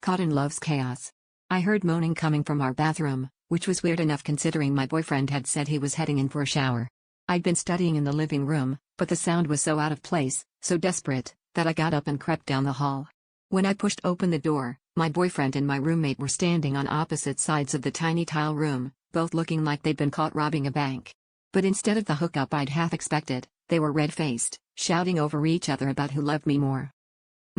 Cotton loves chaos. I heard moaning coming from our bathroom, which was weird enough considering my boyfriend had said he was heading in for a shower. I'd been studying in the living room, but the sound was so out of place, so desperate, that I got up and crept down the hall. When I pushed open the door, my boyfriend and my roommate were standing on opposite sides of the tiny tile room, both looking like they'd been caught robbing a bank. But instead of the hookup I'd half expected, they were red-faced, shouting over each other about who loved me more.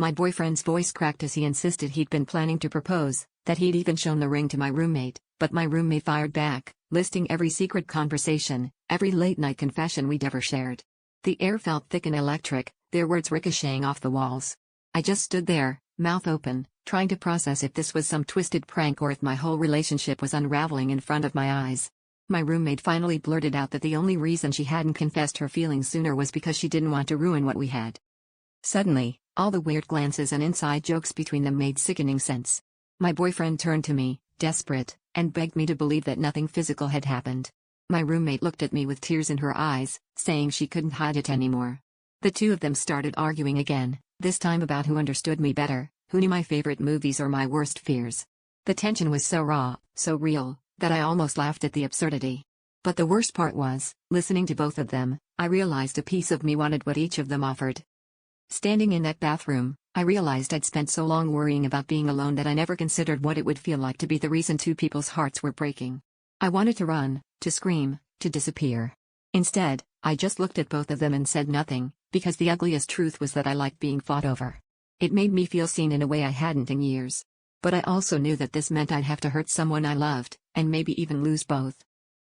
My boyfriend's voice cracked as he insisted he'd been planning to propose, that he'd even shown the ring to my roommate, but my roommate fired back, listing every secret conversation, every late-night confession we'd ever shared. The air felt thick and electric, their words ricocheting off the walls. I just stood there, mouth open, trying to process if this was some twisted prank or if my whole relationship was unraveling in front of my eyes. My roommate finally blurted out that the only reason she hadn't confessed her feelings sooner was because she didn't want to ruin what we had. Suddenly, all the weird glances and inside jokes between them made sickening sense. My boyfriend turned to me, desperate, and begged me to believe that nothing physical had happened. My roommate looked at me with tears in her eyes, saying she couldn't hide it anymore. The two of them started arguing again, this time about who understood me better, who knew my favorite movies or my worst fears. The tension was so raw, so real, that I almost laughed at the absurdity. But the worst part was, listening to both of them, I realized a piece of me wanted what each of them offered. Standing in that bathroom, I realized I'd spent so long worrying about being alone that I never considered what it would feel like to be the reason two people's hearts were breaking. I wanted to run, to scream, to disappear. Instead, I just looked at both of them and said nothing, because the ugliest truth was that I liked being fought over. It made me feel seen in a way I hadn't in years. But I also knew that this meant I'd have to hurt someone I loved, and maybe even lose both.